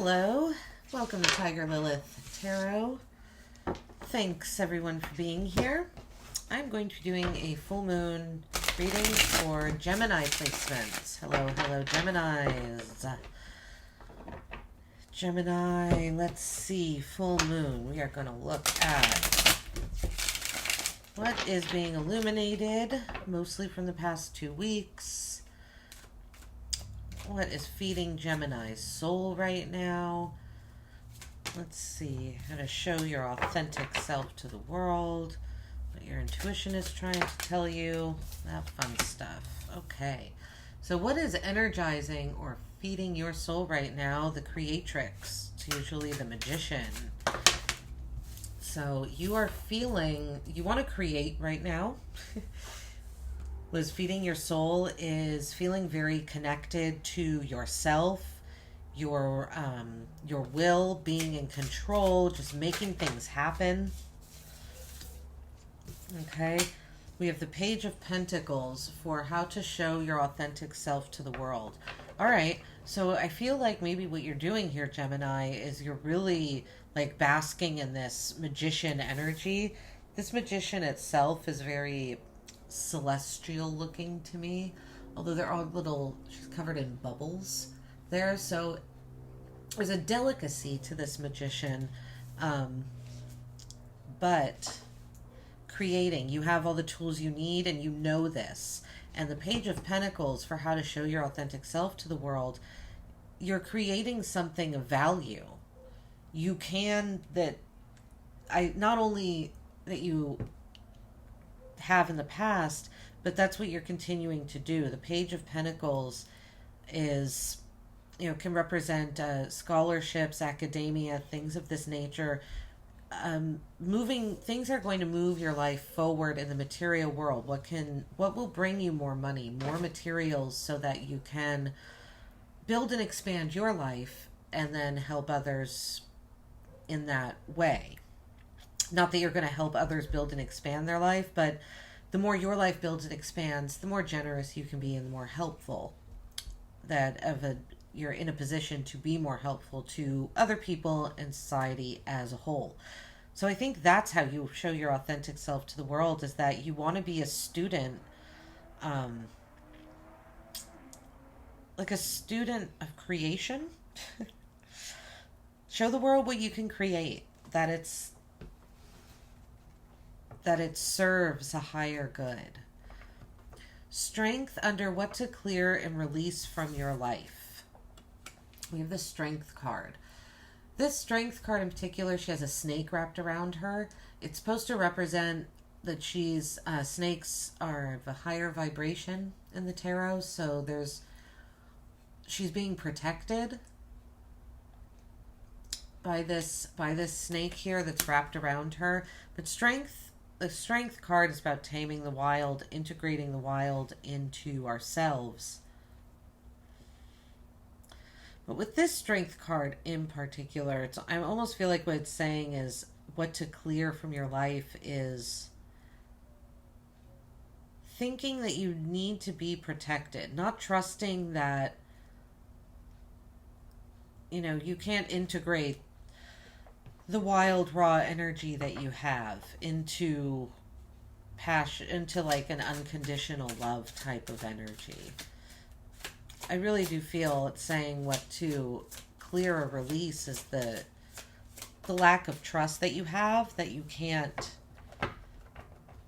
Hello, welcome to Tiger Lilith Tarot. Thanks everyone for being here. I'm going to be doing a full moon reading for Gemini placements. Hello, Geminis. Gemini, let's see, full moon. We are going to look at what is being illuminated, mostly from the past 2 weeks. What is feeding Gemini's soul right now? Let's see how to show your authentic self to the world. What your intuition is trying to tell you. That fun stuff. Okay. So what is energizing or feeding your soul right now? The creatrix. It's usually the magician. So you are feeling, you want to create right now. What is feeding your soul is feeling very connected to yourself, your will, being in control, just making things happen. Okay, we have the Page of Pentacles for how to show your authentic self to the world. All right, so I feel like maybe what you're doing here, Gemini, is you're really like basking in this magician energy. This magician itself is very celestial looking to me, although there are little, she's covered in bubbles there, so there's a delicacy to this magician, but creating, you have all the tools you need and you know this. And the Page of Pentacles for how to show your authentic self to the world, you're creating something of value. You can, not only that you have in the past, but that's what you're continuing to do. The Page of Pentacles is, can represent scholarships, academia, things of this nature. Things are going to move your life forward in the material world. What will bring you more money, more materials, so that you can build and expand your life and then help others in that way. Not that you're going to help others build and expand their life, but the more your life builds and expands, the more generous you can be and the more helpful you're in a position to be more helpful to other people and society as a whole. So I think that's how you show your authentic self to the world, is that you want to be a student, like a student of creation. Show the world what you can create, that it serves a higher good. Strength under what to clear and release from your life. We have the Strength card. This Strength card in particular, she has a snake wrapped around her. It's supposed to represent that snakes are of a higher vibration in the tarot, so she's being protected by this snake here that's wrapped around her. But the Strength card is about taming the wild, integrating the wild into ourselves. But with this Strength card in particular, I almost feel like what it's saying is what to clear from your life is thinking that you need to be protected, not trusting that, you can't integrate the wild raw energy that you have into passion, into like an unconditional love type of energy. I really do feel it's saying what to clear or release is the lack of trust that you have, that you can't,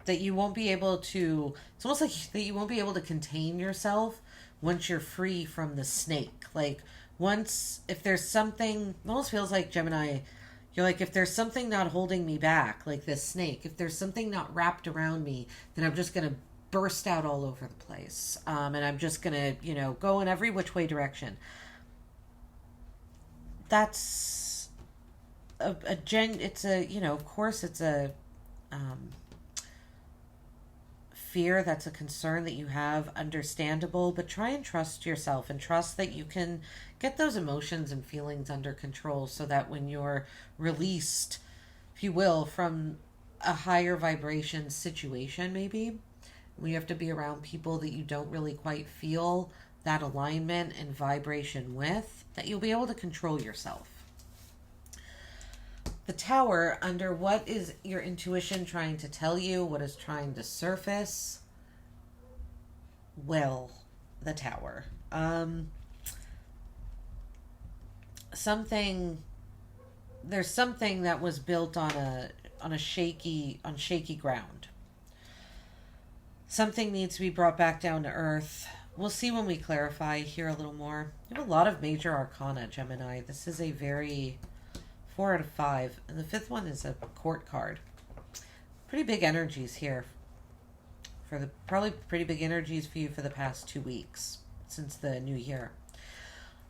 that you won't be able to, it's almost like that you won't be able to contain yourself once you're free from the snake. Like if there's something, it almost feels like, Gemini, you're like, if there's something not holding me back, like this snake, if there's something not wrapped around me, then I'm just going to burst out all over the place. And I'm just going to, go in every which way direction. That's of course it's a fear, that's a concern that you have, understandable, but try and trust yourself and trust that you can get those emotions and feelings under control, so that when you're released, if you will, from a higher vibration situation, maybe we have to be around people that you don't really quite feel that alignment and vibration with, that you'll be able to control yourself. The Tower, under what is your intuition trying to tell you, what is trying to surface? Well, the Tower. There's something that was built on shaky ground. Something needs to be brought back down to earth. We'll see when we clarify here a little more. You have a lot of major arcana, Gemini. This is a very 4 out of 5. And the 5th one is a court card. Pretty big energies here. Probably pretty big energies for you for the past 2 weeks since the new year.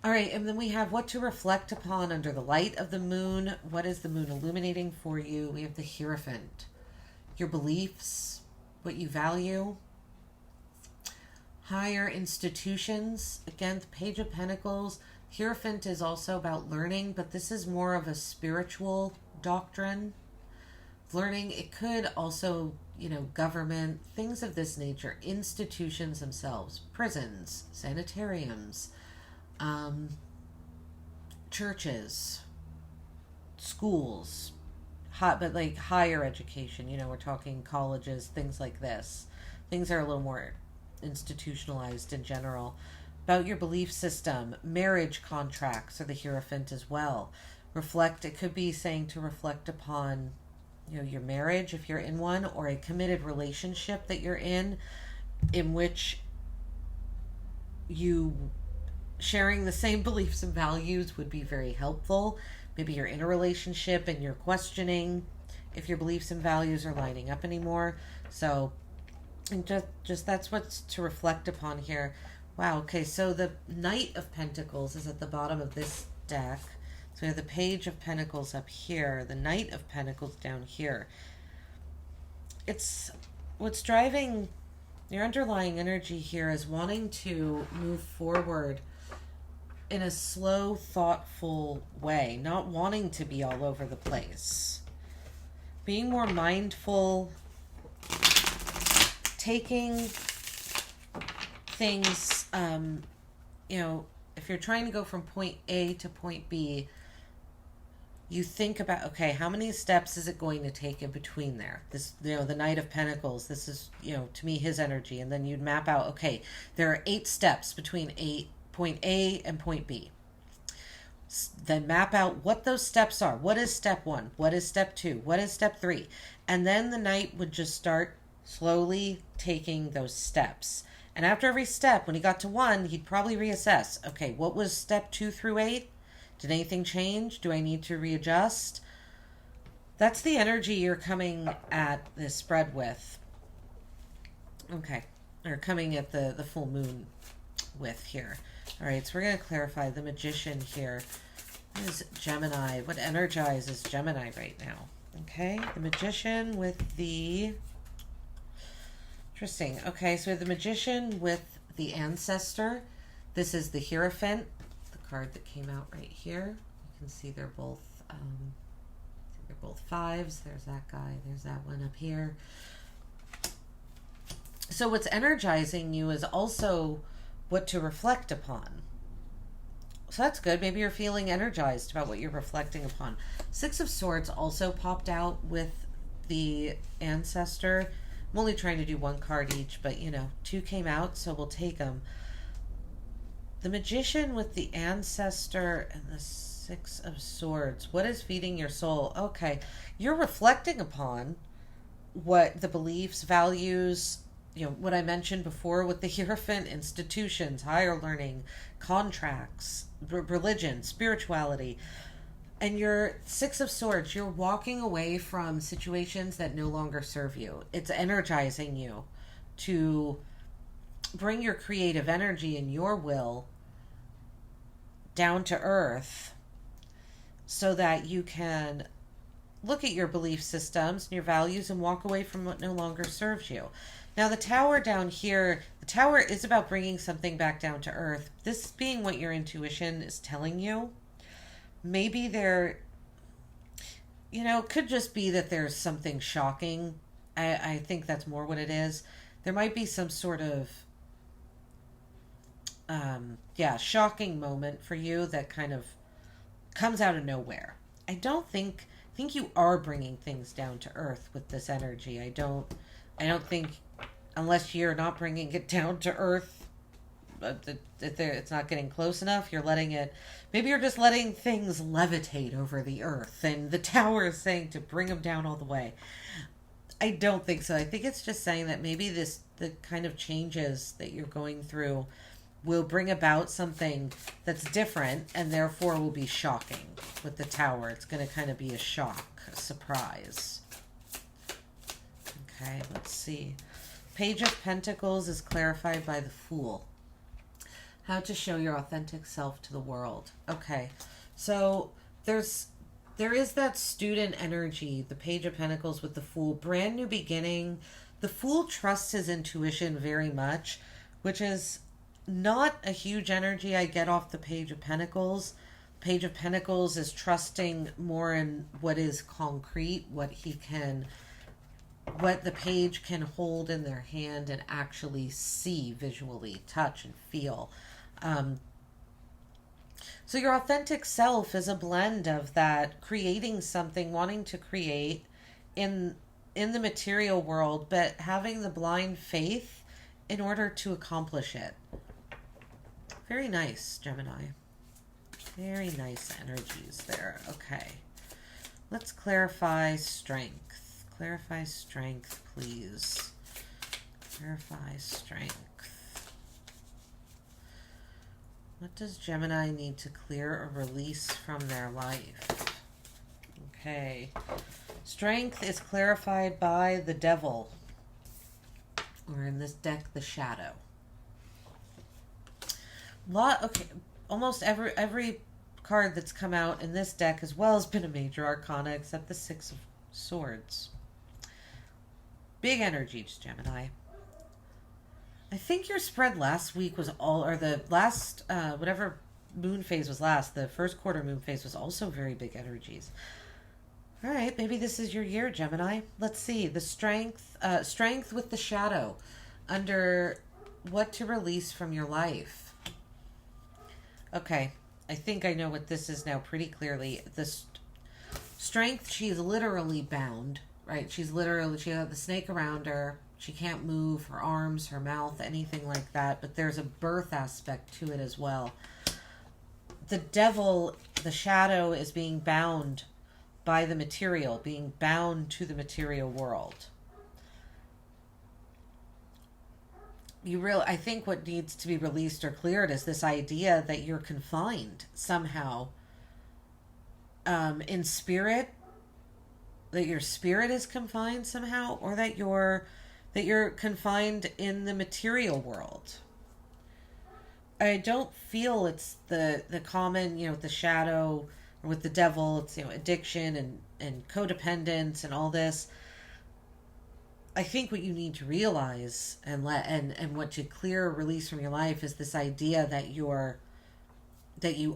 All right, and then we have what to reflect upon under the light of the moon. What is the moon illuminating for you? We have the Hierophant. Your beliefs, what you value. Higher institutions. Again, the Page of Pentacles. Hierophant is also about learning, but this is more of a spiritual doctrine. Learning, it could also, government, things of this nature, institutions themselves, prisons, sanitariums, churches, schools, but like higher education, we're talking colleges, things like this. Things are a little more institutionalized in general. About your belief system, marriage contracts are the Hierophant as well. It could be saying to reflect upon your marriage if you're in one, or a committed relationship that you're in which you sharing the same beliefs and values would be very helpful. Maybe you're in a relationship and you're questioning if your beliefs and values are lining up anymore. So, and just that's what's to reflect upon here. Wow, okay, so the Knight of Pentacles is at the bottom of this deck. So we have the Page of Pentacles up here, the Knight of Pentacles down here. It's what's driving your underlying energy here is wanting to move forward in a slow, thoughtful way, not wanting to be all over the place. Being more mindful, taking things, if you're trying to go from point A to point B, you think about, okay, how many steps is it going to take in between there? This, the Knight of Pentacles, this is, to me, his energy. And then you'd map out, okay, there are 8 steps between point A and point B. Then map out what those steps are. What is step 1? What is step 2? What is step 3? And then the Knight would just start slowly taking those steps. And after every step, when he got to 1, he'd probably reassess. Okay, what was step 2 through 8? Did anything change? Do I need to readjust? That's the energy you're coming at this spread with. Okay. Or coming at the full moon with here. All right, so we're going to clarify the Magician here. What is Gemini? What energizes Gemini right now? Okay, the Magician with the... Interesting. Okay, so we have the Magician with the Ancestor. This is the Hierophant, the card that came out right here. You can see they're both 5s. There's that guy. There's that one up here. So what's energizing you is also what to reflect upon. So that's good. Maybe you're feeling energized about what you're reflecting upon. 6 of Swords also popped out with the Ancestor. I'm only trying to do 1 card each, but 2 came out, so we'll take them. The Magician with the Ancestor and the 6 of Swords. What is feeding your soul? Okay, you're reflecting upon what the beliefs, values, what I mentioned before with the Hierophant, institutions, higher learning, contracts, religion, spirituality. And your 6 of Swords, you're walking away from situations that no longer serve you. It's energizing you to bring your creative energy and your will down to earth so that you can look at your belief systems and your values and walk away from what no longer serves you. Now, the Tower down here, the Tower is about bringing something back down to earth. This being what your intuition is telling you. Maybe there, it could just be that there's something shocking. I think that's more what it is. There might be some sort of yeah, shocking moment for you that kind of comes out of nowhere. I don't think you are bringing things down to earth with this energy. I don't think, unless you're not bringing it down to earth, it's not getting close enough. You're letting it. Maybe you're just letting things levitate over the earth, and the tower is saying to bring them down all the way. I don't think so. I think it's just saying that maybe the kind of changes that you're going through will bring about something that's different and therefore will be shocking with the tower. It's going to kind of be a shock, a surprise. Okay, let's see. Page of Pentacles is clarified by the Fool. How to show your authentic self to the world. Okay, so there is that student energy, the Page of Pentacles with the Fool, brand new beginning. The Fool trusts his intuition very much, which is not a huge energy I get off the Page of Pentacles. Page of Pentacles is trusting more in what is concrete, what the page can hold in their hand and actually see visually, touch and feel. So your authentic self is a blend of that, creating something, wanting to create in the material world, but having the blind faith in order to accomplish it. Very nice, Gemini. Very nice energies there. Okay. Let's clarify strength. Clarify strength, please. Clarify strength. What does Gemini need to clear or release from their life? Okay. Strength is clarified by the Devil. Or in this deck, the Shadow. Okay, almost every card that's come out in this deck as well has been a major arcana except the Six of Swords. Big energies, Gemini. I think your spread last week was or the last, whatever moon phase was last, the first quarter moon phase was also very big energies. All right, maybe this is your year, Gemini. Let's see. The strength with the Shadow. Under what to release from your life. Okay, I think I know what this is now pretty clearly. The strength, she's literally bound, right? She has the snake around her. She can't move her arms, her mouth, anything like that. But there's a birth aspect to it as well. The Devil, the Shadow, is being bound by the material, being bound to the material world. I think what needs to be released or cleared is this idea that you're confined somehow in spirit, that your spirit is confined somehow, or that you're confined in the material world. I don't feel it's the common, the Shadow or with the Devil, it's addiction and codependence and all this. I think what you need to realize and what to clear or release from your life is this idea that you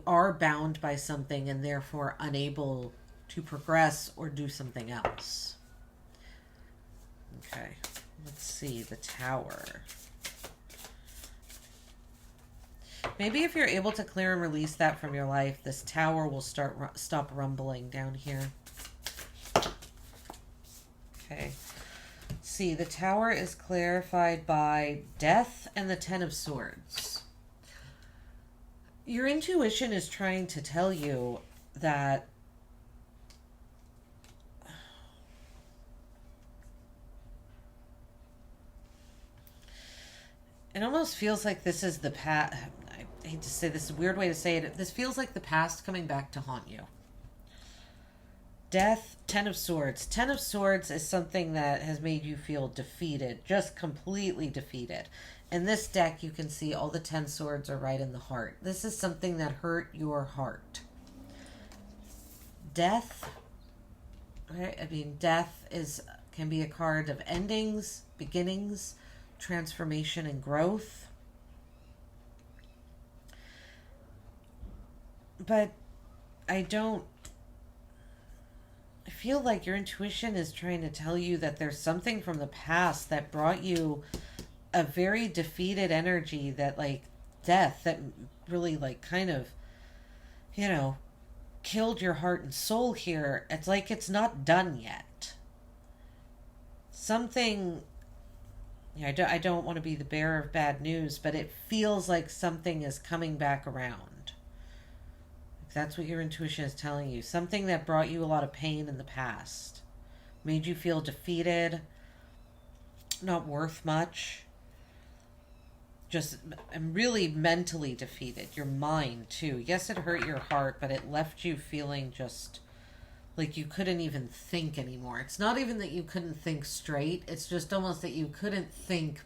are bound by something and therefore unable to progress or do something else. Okay, let's see, the Tower. Maybe if you're able to clear and release that from your life, this Tower will stop rumbling down here. Okay. See, the Tower is clarified by Death and the Ten of Swords. Your intuition is trying to tell you that it almost feels like this is the past. I hate to say this, is a weird way to say it. This feels like the past coming back to haunt you. Death, Ten of Swords. Ten of Swords is something that has made you feel defeated, just completely defeated. In this deck, you can see all the 10 swords are right in the heart. This is something that hurt your heart. Death. Right? I mean, death can be a card of endings, beginnings, transformation, and growth. But I feel like your intuition is trying to tell you that there's something from the past that brought you a very defeated energy that death that really like kind of, you know, killed your heart and soul here. It's like it's not done yet. Something, yeah, I don't want to be the bearer of bad news, but it feels like something is coming back around. That's what your intuition is telling you. Something that brought you a lot of pain in the past, made you feel defeated, not worth much. Just, and really mentally defeated. Your mind, too. Yes, it hurt your heart, but it left you feeling just like you couldn't even think anymore. It's not even that you couldn't think straight. It's just almost that you couldn't think,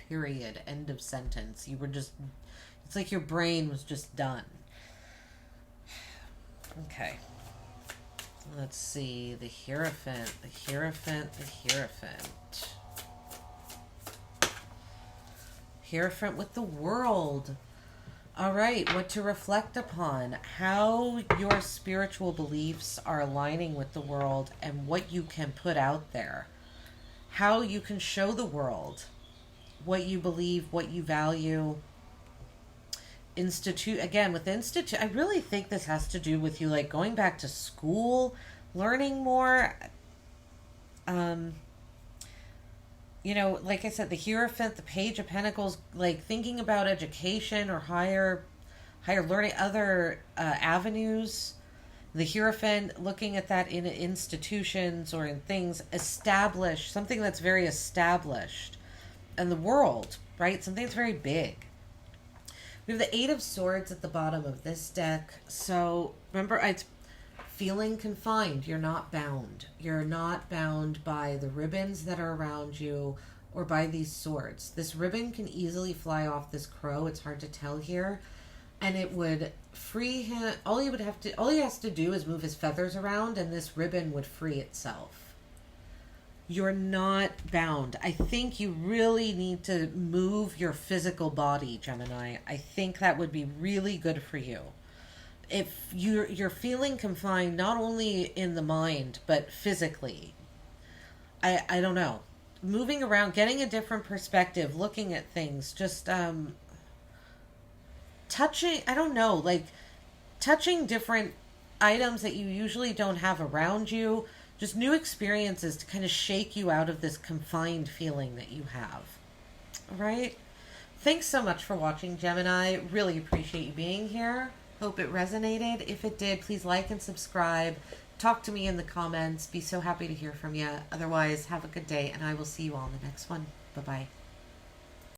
period. End of sentence. You were just, it's like your brain was just done. Okay. Let's see. The Hierophant, the Hierophant, the Hierophant. Hierophant with the World. All right, what to reflect upon. How your spiritual beliefs are aligning with the world and what you can put out there. How you can show the world what you believe, what you value. Again, with institute, I really think this has to do with you like going back to school, learning more. You know, like I said, the Hierophant, the Page of Pentacles, like thinking about education or higher learning, other avenues. The Hierophant, looking at that in institutions or in things established, something that's very established. And the world, right? Something that's very big. We have the Eight of Swords at the bottom of this deck. So remember, it's feeling confined. You're not bound. You're not bound by the ribbons that are around you or by these swords. This ribbon can easily fly off this crow. It's hard to tell here. And it would free him. All he has to do is move his feathers around and this ribbon would free itself. You're not bound. I think you really need to move your physical body, Gemini. I think that would be really good for you. If you're feeling confined, not only in the mind, but physically. I don't know. Moving around, getting a different perspective, looking at things, just touching, I don't know, like touching different items that you usually don't have around you. Just new experiences to kind of shake you out of this confined feeling that you have. All right? Thanks so much for watching, Gemini. Really appreciate you being here. Hope it resonated. If it did, please like and subscribe. Talk to me in the comments. Be so happy to hear from you. Otherwise, have a good day, and I will see you all in the next one. Bye-bye.